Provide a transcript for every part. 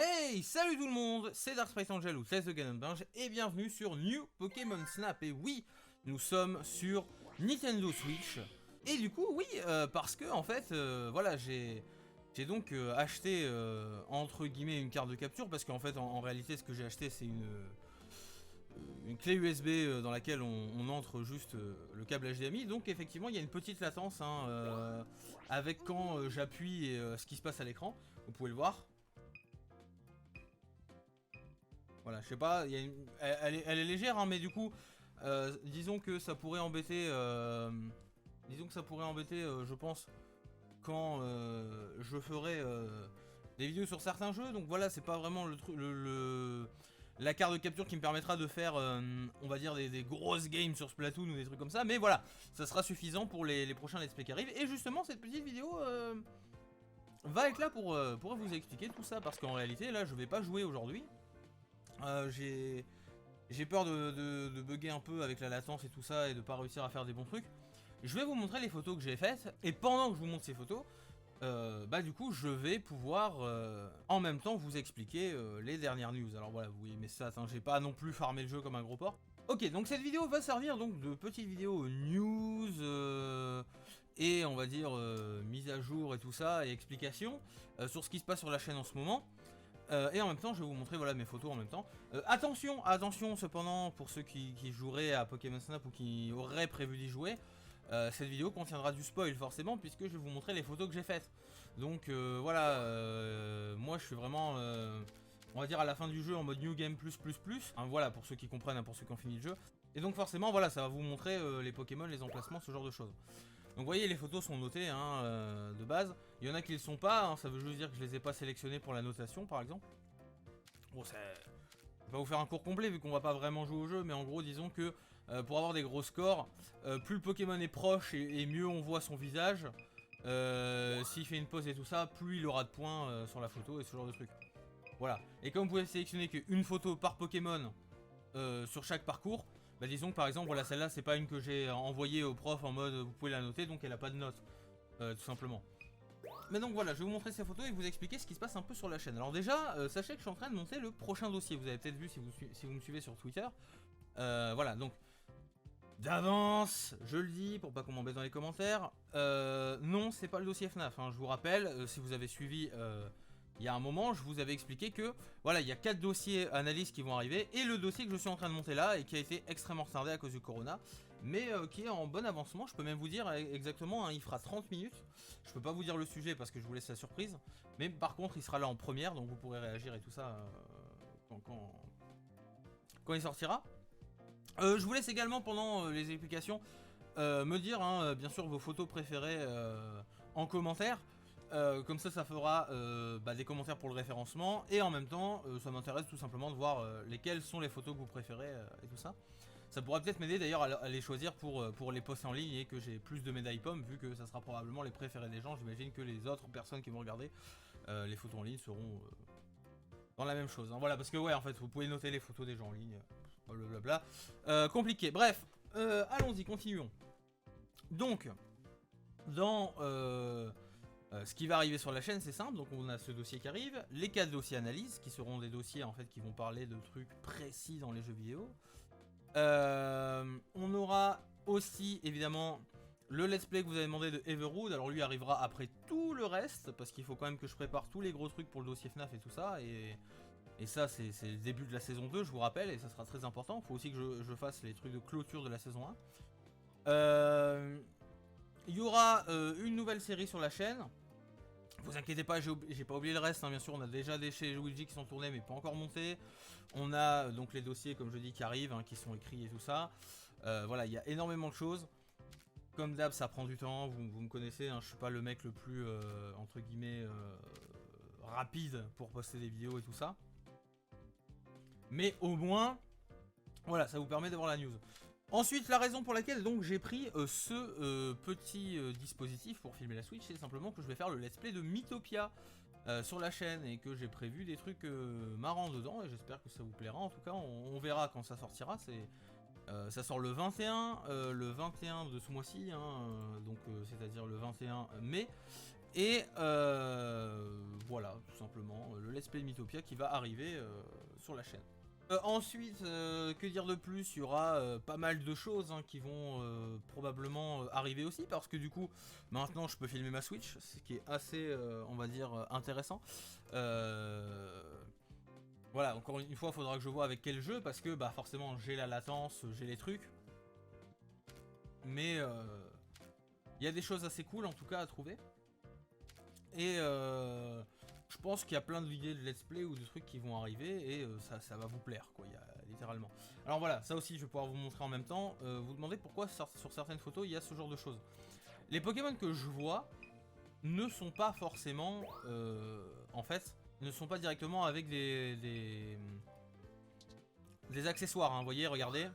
Hey, salut tout le monde, c'est Dark Sprite Angel ou Test de Ganon Binge et bienvenue sur New Pokémon Snap. Et oui, nous sommes sur Nintendo Switch. Et du coup, oui, parce que en fait, voilà, j'ai donc acheté entre guillemets une carte de capture parce qu'en fait, en réalité, ce que j'ai acheté, c'est une clé USB dans laquelle on entre juste le câble HDMI. Donc effectivement, il y a une petite latence hein, avec quand j'appuie et ce qui se passe à l'écran. Vous pouvez le voir. Voilà, je sais pas, elle est légère, hein, mais du coup, disons que ça pourrait embêter, je pense, quand je ferai des vidéos sur certains jeux. Donc voilà, c'est pas vraiment la carte de capture qui me permettra de faire, on va dire, des grosses games sur Splatoon ou des trucs comme ça. Mais voilà, ça sera suffisant pour les prochains let's play qui arrivent. Et justement, cette petite vidéo va être là pour vous expliquer tout ça, parce qu'en réalité, là, je vais pas jouer aujourd'hui. J'ai peur de bugger un peu avec la latence et tout ça et de pas réussir à faire des bons trucs. Je vais vous montrer les photos que j'ai faites et pendant que je vous montre ces photos, bah du coup je vais pouvoir en même temps vous expliquer les dernières news. Alors voilà, oui mais ça, j'ai pas non plus farmé le jeu comme un gros porc. Ok, donc cette vidéo va servir donc de petite vidéo news et on va dire mise à jour et tout ça et explication sur ce qui se passe sur la chaîne en ce moment. Et en même temps, je vais vous montrer voilà, mes photos en même temps. Attention cependant, pour ceux qui joueraient à Pokémon Snap ou qui auraient prévu d'y jouer, cette vidéo contiendra du spoil forcément, puisque je vais vous montrer les photos que j'ai faites. Donc voilà, moi je suis vraiment, on va dire à la fin du jeu en mode New Game plus. Hein, voilà, pour ceux qui comprennent, hein, pour ceux qui ont fini le jeu. Et donc forcément, voilà, ça va vous montrer les Pokémon, les emplacements, ce genre de choses. Donc vous voyez, les photos sont notées hein, de base. Il y en a qui ne le sont pas, hein, ça veut juste dire que je les ai pas sélectionnées pour la notation par exemple. Bon, je vais pas vous faire un cours complet vu qu'on va pas vraiment jouer au jeu, mais en gros disons que pour avoir des gros scores, plus le Pokémon est proche et mieux on voit son visage. S'il fait une pause et tout ça, plus il aura de points sur la photo et ce genre de trucs. Voilà. Et comme vous pouvez sélectionner qu'une photo par Pokémon sur chaque parcours, bah disons que par exemple, voilà, celle-là, c'est pas une que j'ai envoyée au prof en mode vous pouvez la noter, donc elle a pas de note, tout simplement. Mais donc voilà, je vais vous montrer ces photos et vous expliquer ce qui se passe un peu sur la chaîne. Alors déjà, sachez que je suis en train de monter le prochain dossier. Vous avez peut-être vu si vous me suivez sur Twitter. Voilà, donc d'avance, je le dis pour pas qu'on m'embête dans les commentaires. Non, c'est pas le dossier FNAF. Hein, je vous rappelle, si vous avez suivi il y a un moment, je vous avais expliqué que voilà, il y a 4 dossiers analyses qui vont arriver et le dossier que je suis en train de monter là et qui a été extrêmement retardé à cause du corona, mais qui est en bon avancement. Je peux même vous dire exactement, hein, il fera 30 minutes. Je peux pas vous dire le sujet parce que je vous laisse la surprise, mais par contre, il sera là en première, donc vous pourrez réagir et tout ça quand il sortira. Je vous laisse également pendant les explications me dire hein, bien sûr vos photos préférées en commentaire. Comme ça fera bah, des commentaires pour le référencement. Et en même temps, ça m'intéresse tout simplement de voir lesquelles sont les photos que vous préférez et tout ça. Ça pourra peut-être m'aider d'ailleurs à les choisir pour les posts en ligne et que j'ai plus de médailles pommes, vu que ça sera probablement les préférés des gens. J'imagine que les autres personnes qui vont regarder les photos en ligne seront dans la même chose. Hein. Voilà, parce que ouais, en fait, vous pouvez noter les photos des gens en ligne. Blablabla. Compliqué. Bref, allons-y, continuons. Donc, dans... ce qui va arriver sur la chaîne, c'est simple. Donc on a ce dossier qui arrive, les 4 dossiers analyse qui seront des dossiers en fait qui vont parler de trucs précis dans les jeux vidéo. On aura aussi évidemment le let's play que vous avez demandé de Everwood. Alors lui arrivera après tout le reste parce qu'il faut quand même que je prépare tous les gros trucs pour le dossier FNAF et tout ça. Et ça c'est le début de la saison 2, je vous rappelle, et ça sera très important. Il faut aussi que je fasse les trucs de clôture de la saison 1. Il y aura une nouvelle série sur la chaîne. Vous inquiétez pas, j'ai pas oublié le reste, hein, bien sûr, on a déjà des chez Luigi qui sont tournés mais pas encore montés. On a donc les dossiers, comme je dis, qui arrivent, hein, qui sont écrits et tout ça. Voilà, il y a énormément de choses. Comme d'hab, ça prend du temps, vous me connaissez, hein, je suis pas le mec le plus, entre guillemets, rapide pour poster des vidéos et tout ça. Mais au moins, voilà, ça vous permet d'avoir la news. Ensuite, la raison pour laquelle donc j'ai pris ce petit dispositif pour filmer la Switch, c'est simplement que je vais faire le let's play de Mythopia sur la chaîne et que j'ai prévu des trucs marrants dedans et j'espère que ça vous plaira. En tout cas, on verra quand ça sortira. Ça sort le 21 de ce mois-ci, hein, donc c'est-à-dire le 21 mai. Et voilà, tout simplement, le Let's Play de Mythopia qui va arriver sur la chaîne. Ensuite, que dire de plus? Il y aura pas mal de choses hein, qui vont probablement arriver aussi, parce que du coup, maintenant je peux filmer ma Switch, ce qui est assez, on va dire, intéressant. Voilà, encore une fois, il faudra que je vois avec quel jeu, parce que bah forcément j'ai la latence, j'ai les trucs. Mais il y a des choses assez cool en tout cas à trouver. Et je pense qu'il y a plein d'idées de let's play ou de trucs qui vont arriver et ça va vous plaire quoi, littéralement. Alors voilà, ça aussi je vais pouvoir vous montrer en même temps. Vous demandez pourquoi sur certaines photos il y a ce genre de choses. Les Pokémon que je vois ne sont pas forcément, en fait, ne sont pas directement avec des accessoires. Hein. Vous voyez, regardez,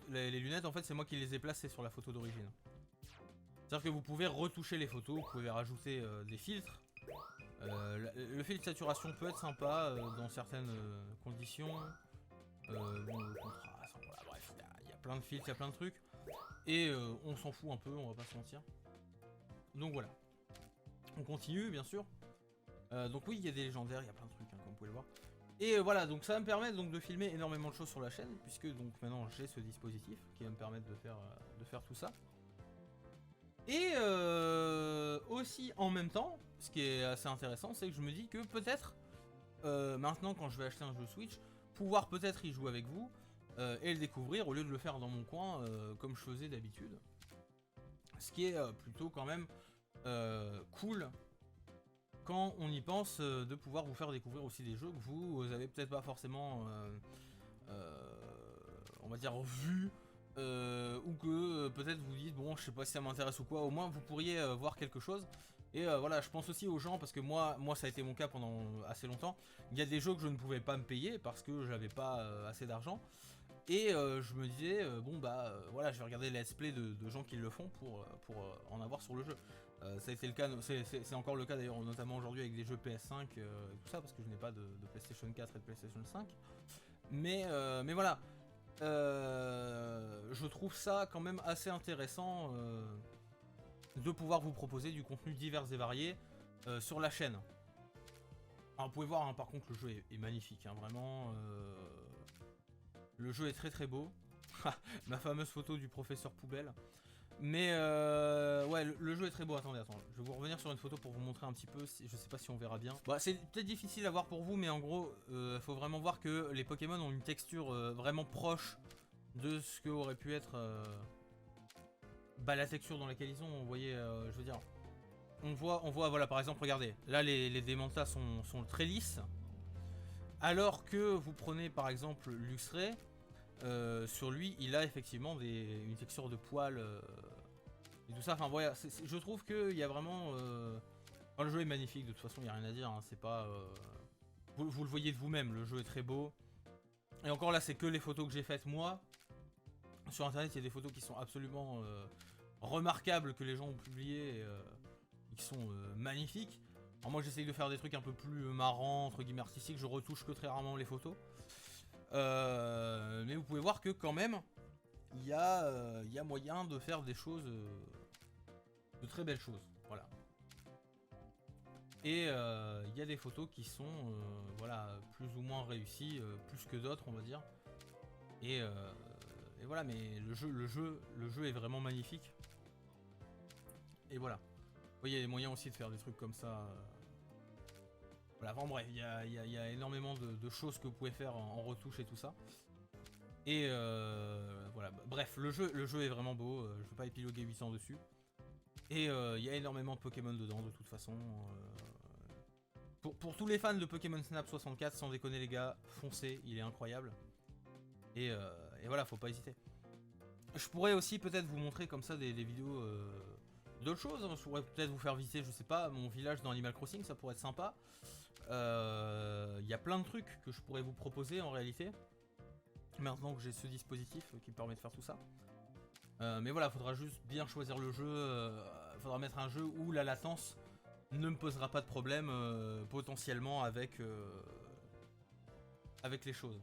les lunettes en fait c'est moi qui les ai placées sur la photo d'origine. C'est-à-dire que vous pouvez retoucher les photos, vous pouvez rajouter des filtres. Le filtre de saturation peut être sympa dans certaines conditions. Bon, le contraste, voilà, bref, il y a plein de filtres, il y a plein de trucs. Et on s'en fout un peu, on va pas se mentir. Donc voilà. On continue, bien sûr. Donc oui, il y a des légendaires, il y a plein de trucs, hein, comme vous pouvez le voir. Et voilà, donc ça va me permettre donc, de filmer énormément de choses sur la chaîne, puisque donc maintenant j'ai ce dispositif qui va me permettre de faire tout ça. Et aussi en même temps, ce qui est assez intéressant, c'est que je me dis que peut-être, maintenant quand je vais acheter un jeu Switch, pouvoir peut-être y jouer avec vous et le découvrir au lieu de le faire dans mon coin comme je faisais d'habitude. Ce qui est plutôt quand même cool quand on y pense de pouvoir vous faire découvrir aussi des jeux que vous avez peut-être pas forcément, on va dire, vus. Ou que peut-être vous dites bon je sais pas si ça m'intéresse ou quoi, au moins vous pourriez voir quelque chose. Et voilà, je pense aussi aux gens parce que moi ça a été mon cas pendant assez longtemps. Il y a des jeux que je ne pouvais pas me payer parce que j'avais pas assez d'argent. Et je me disais bon bah voilà, je vais regarder les let's play de gens qui le font pour en avoir sur le jeu. Ça a été le cas, c'est encore le cas d'ailleurs notamment aujourd'hui avec des jeux PS5 et tout ça parce que je n'ai pas de PlayStation 4 et de PlayStation 5. Mais voilà. Je trouve ça quand même assez intéressant de pouvoir vous proposer du contenu divers et varié sur la chaîne. Alors vous pouvez voir hein, par contre le jeu est magnifique, hein, vraiment. Le jeu est très très beau. Ma fameuse photo du professeur poubelle. Mais ouais, le jeu est très beau. Attendez, je vais vous revenir sur une photo pour vous montrer un petit peu. Je sais pas si on verra bien. Bah, c'est peut-être difficile à voir pour vous, mais en gros, faut vraiment voir que les Pokémon ont une texture vraiment proche de ce que aurait pu être bah, la texture dans laquelle ils ont. Vous voyez, je veux dire, on voit, voilà, par exemple, regardez, là les Démenta sont très lisses, alors que vous prenez par exemple Luxray. Sur lui, il a effectivement une texture de poil et tout ça. Enfin, voilà, je trouve qu'il y a vraiment. Enfin, le jeu est magnifique, de toute façon, il n'y a rien à dire. Hein, c'est pas. Vous le voyez de vous-même, le jeu est très beau. Et encore là, c'est que les photos que j'ai faites moi. Sur internet, il y a des photos qui sont absolument remarquables que les gens ont publiées et qui sont magnifiques. Alors, moi, j'essaye de faire des trucs un peu plus marrants, entre guillemets artistiques. Je retouche que très rarement les photos. Mais vous pouvez voir que quand même il y a moyen de faire des choses, de très belles choses, voilà. Et il y a des photos qui sont voilà, plus ou moins réussies, plus que d'autres on va dire. Et voilà, mais le jeu est vraiment magnifique. Et voilà. Vous voyez, il y a des moyens aussi de faire des trucs comme ça. Voilà, enfin bref, il y a énormément de choses que vous pouvez faire en retouche et tout ça. Et voilà, bref, le jeu est vraiment beau, je ne vais pas épiloguer 8 ans dessus. Et il y a énormément de Pokémon dedans de toute façon. Pour tous les fans de Pokémon Snap 64, sans déconner les gars, foncez, il est incroyable. Et voilà, faut pas hésiter. Je pourrais aussi peut-être vous montrer comme ça des vidéos d'autres choses. Hein. Je pourrais peut-être vous faire visiter, je sais pas, mon village dans Animal Crossing, ça pourrait être sympa. Il y a plein de trucs que je pourrais vous proposer en réalité. Maintenant que j'ai ce dispositif qui me permet de faire tout ça. Mais voilà, faudra juste bien choisir le jeu. Faudra mettre un jeu où la latence ne me posera pas de problème potentiellement avec les choses.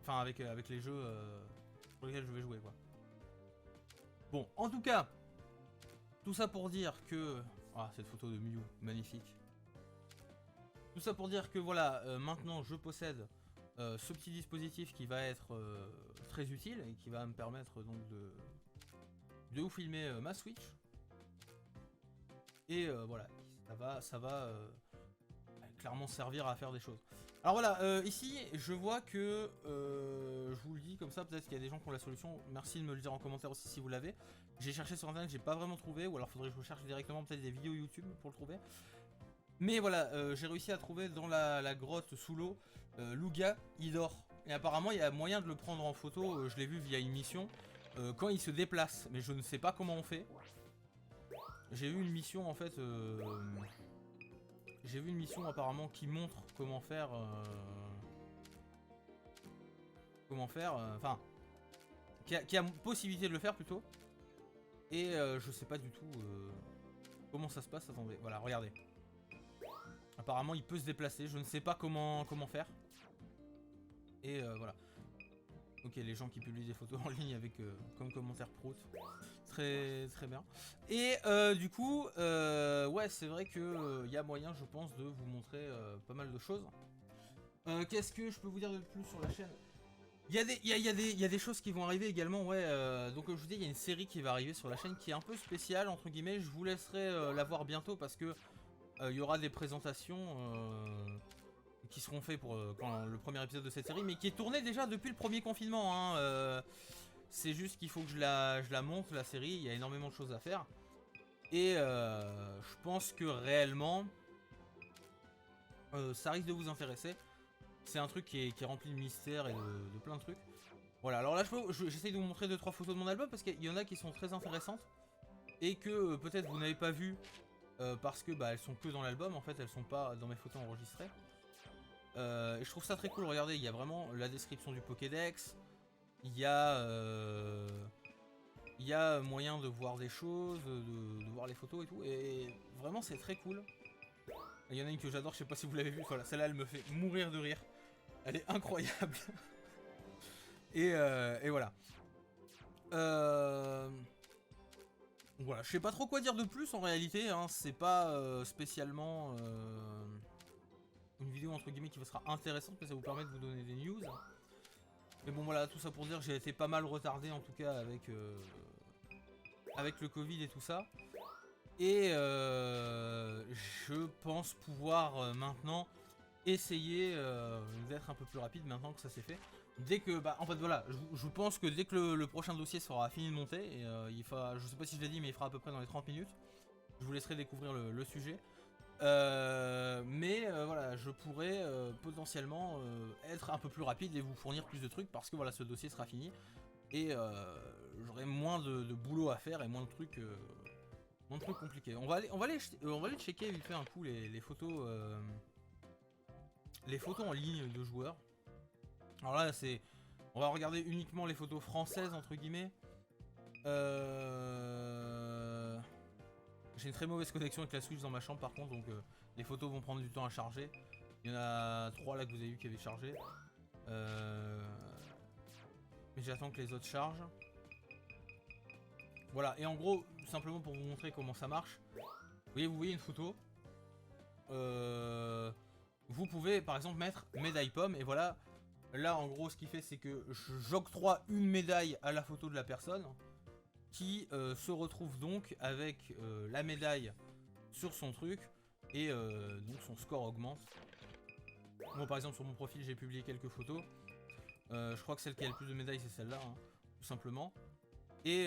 Enfin avec les jeux sur lesquels je vais jouer quoi. Bon, en tout cas, tout ça pour dire que... Ah, cette photo de Mew, magnifique. Tout ça pour dire que voilà, maintenant je possède ce petit dispositif qui va être très utile et qui va me permettre donc de vous filmer ma Switch. Et voilà, ça va clairement servir à faire des choses. Alors voilà, ici je vois que, je vous le dis comme ça, peut-être qu'il y a des gens qui ont la solution, merci de me le dire en commentaire aussi si vous l'avez. J'ai cherché sur internet, j'ai pas vraiment trouvé, ou alors faudrait que je recherche directement peut-être des vidéos YouTube pour le trouver. Mais voilà, j'ai réussi à trouver dans la grotte sous l'eau, Lugia, il dort. Et apparemment il y a moyen de le prendre en photo, je l'ai vu via une mission, quand il se déplace, mais je ne sais pas comment on fait. J'ai eu une mission en fait, j'ai vu une mission apparemment qui montre comment faire, enfin, qui a possibilité de le faire plutôt. Et je sais pas du tout comment ça se passe, attendez, voilà, regardez. Apparemment il peut se déplacer, je ne sais pas comment faire. Et voilà. Ok, les gens qui publient des photos en ligne avec comme commentaire prout. Très très bien. Et du coup, ouais, c'est vrai que y a moyen, je pense, de vous montrer pas mal de choses. Qu'est-ce que je peux vous dire de plus sur la chaîne? Il y a des choses qui vont arriver également, ouais. Donc je vous dis, il y a une série qui va arriver sur la chaîne qui est un peu spéciale, entre guillemets. Je vous laisserai la voir bientôt parce que il y aura des présentations qui seront faites pour quand le premier épisode de cette série, mais qui est tourné déjà depuis le premier confinement, hein. C'est juste qu'il faut que je la monte, la série. Il y a énormément de choses à faire. Et je pense que réellement, ça risque de vous intéresser. C'est un truc qui est rempli de mystères et de plein de trucs. Voilà, alors là j'essaye de vous montrer 2-3 photos de mon album parce qu'il y en a qui sont très intéressantes. Et que peut-être vous n'avez pas vu parce que bah, elles sont que dans l'album, en fait elles sont pas dans mes photos enregistrées. Et je trouve ça très cool, regardez, il y a vraiment la description du Pokédex. Il y a moyen de voir des choses, de voir les photos et tout. Et vraiment c'est très cool. Il y en a une que j'adore, je sais pas si vous l'avez vue, voilà, celle-là elle me fait mourir de rire. Elle est incroyable. et voilà. Voilà, je sais pas trop quoi dire de plus en réalité, hein. C'est pas spécialement une vidéo entre guillemets qui sera intéressante, mais ça vous permet de vous donner des news. Mais bon voilà, tout ça pour dire que j'ai été pas mal retardé en tout cas avec le Covid et tout ça. Et je pense pouvoir maintenant essayer d'être un peu plus rapide maintenant que ça s'est fait. Dès que, bah en fait voilà, je pense que dès que le prochain dossier sera fini de monter, et il fera, je sais pas si je l'ai dit, mais il fera à peu près dans les 30 minutes. Je vous laisserai découvrir le sujet. Mais voilà, je pourrais potentiellement être un peu plus rapide et vous fournir plus de trucs parce que voilà, ce dossier sera fini. Et j'aurai moins de boulot à faire et moins de trucs compliqués. On va aller checker vite fait un coup les photos en ligne de joueurs. Alors là on va regarder uniquement les photos françaises entre guillemets. J'ai une très mauvaise connexion avec la Switch dans ma chambre par contre, donc les photos vont prendre du temps à charger. Il y en a 3 là que vous avez vu qui avaient chargé. Mais j'attends que les autres chargent. Voilà, et en gros, simplement pour vous montrer comment ça marche. Vous voyez une photo. Vous pouvez par exemple mettre médaille pomme, et voilà. Là en gros ce qu'il fait c'est que j'octroie une médaille à la photo de la personne qui se retrouve donc avec la médaille sur son truc et donc son score augmente. Moi par exemple sur mon profil j'ai publié quelques photos. Je crois que celle qui a le plus de médailles c'est celle-là, hein, tout simplement. Et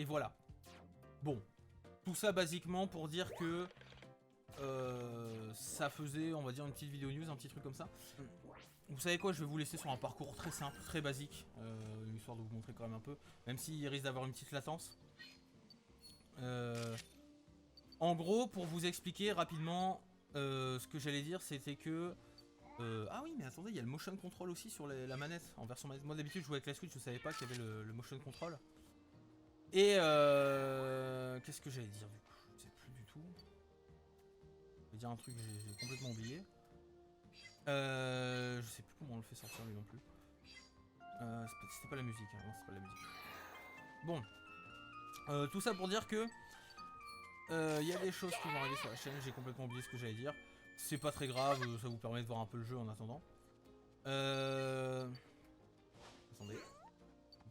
voilà. Bon, tout ça basiquement pour dire que ça faisait, on va dire, une petite vidéo news, un petit truc comme ça. Vous savez quoi, je vais vous laisser sur un parcours très simple, très basique, histoire de vous montrer quand même un peu, même s'il risque d'avoir une petite latence. En gros, pour vous expliquer rapidement, ce que j'allais dire, c'était que... ah oui, mais attendez, il y a le motion control aussi sur la manette, en version manette. Moi d'habitude, je jouais avec la Switch, je savais pas qu'il y avait le motion control. Et qu'est-ce que j'allais dire du coup? Je sais plus du tout. Je vais dire un truc que j'ai complètement oublié. Je sais plus comment on le fait sortir lui non plus. C'était pas la musique, hein. Non, c'est pas la musique. Bon, tout ça pour dire que il y a des choses qui vont arriver sur la chaîne. J'ai complètement oublié ce que j'allais dire. c'est pas très grave, ça vous permet de voir un peu le jeu en attendant. Attendez.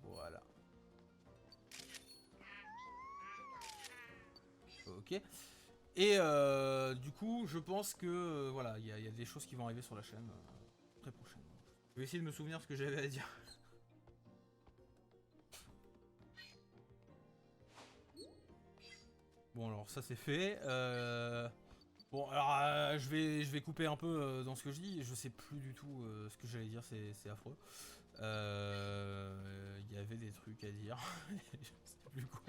Voilà. Ok. Et du coup, je pense que voilà, il y a des choses qui vont arriver sur la chaîne très prochainement. Je vais essayer de me souvenir ce que j'avais à dire. Bon, alors ça c'est fait. Bon, alors je vais couper un peu dans ce que je dis. Je sais plus du tout ce que j'allais dire, c'est affreux. Il y avait des trucs à dire. Je sais plus quoi.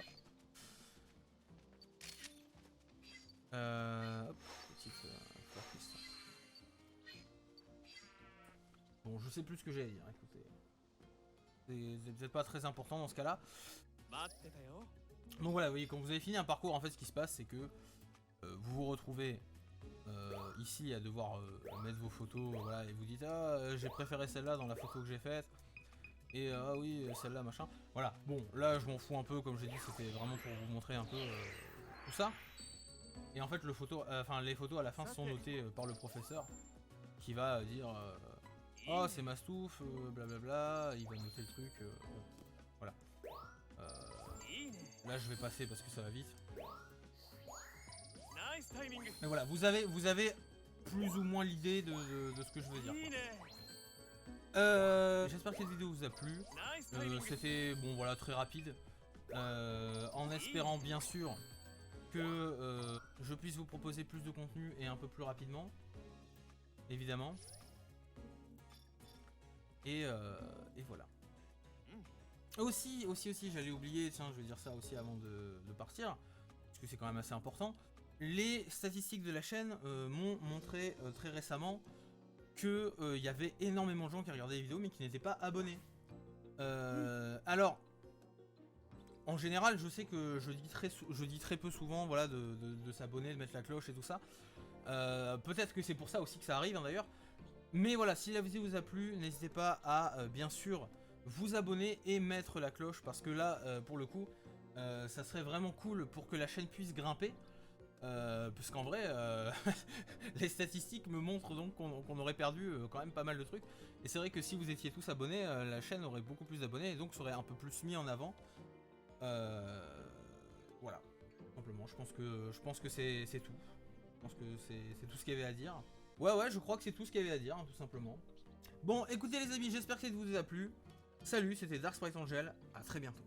Hop, petite fleur piste. Bon, je sais plus ce que j'allais dire, écoutez. C'est peut-être pas très important dans ce cas-là. Donc voilà, vous voyez, quand vous avez fini un parcours, en fait, ce qui se passe, c'est que vous vous retrouvez ici à devoir mettre vos photos, voilà, et vous dites ah j'ai préféré celle-là dans la photo que j'ai faite. Et ah oui, celle-là, machin. Voilà, bon, là je m'en fous un peu, comme j'ai dit, c'était vraiment pour vous montrer un peu tout ça. Et en fait, les photos à la fin sont notées par le professeur qui va dire oh, c'est Mastouf, blablabla, il va noter le truc. Voilà. Là, je vais passer parce que ça va vite. Mais voilà, vous avez plus ou moins l'idée de ce que je veux dire. J'espère que cette vidéo vous a plu. C'était bon, voilà, très rapide. En espérant bien sûr que je puisse vous proposer plus de contenu et un peu plus rapidement, évidemment. Et voilà. Aussi, j'allais oublier, tiens, je vais dire ça aussi avant de partir, parce que c'est quand même assez important. Les statistiques de la chaîne m'ont montré très récemment que y avait énormément de gens qui regardaient les vidéos mais qui n'étaient pas abonnés. Alors, en général, je sais que je dis très peu souvent, voilà, de s'abonner, de mettre la cloche et tout ça. Peut-être que c'est pour ça aussi que ça arrive, hein, d'ailleurs. Mais voilà, si la vidéo vous a plu, n'hésitez pas à bien sûr vous abonner et mettre la cloche, parce que là, pour le coup, ça serait vraiment cool pour que la chaîne puisse grimper. Parce qu'en vrai, les statistiques me montrent donc qu'on aurait perdu quand même pas mal de trucs. Et c'est vrai que si vous étiez tous abonnés, la chaîne aurait beaucoup plus d'abonnés et donc serait un peu plus mis en avant. Voilà, simplement. Je pense que c'est tout. Je pense que c'est tout ce qu'il y avait à dire. Ouais, je crois que c'est tout ce qu'il y avait à dire, hein, tout simplement. Bon, écoutez les amis, j'espère que cette vidéo vous a plu. Salut, c'était Dark Sprite Angel. À très bientôt.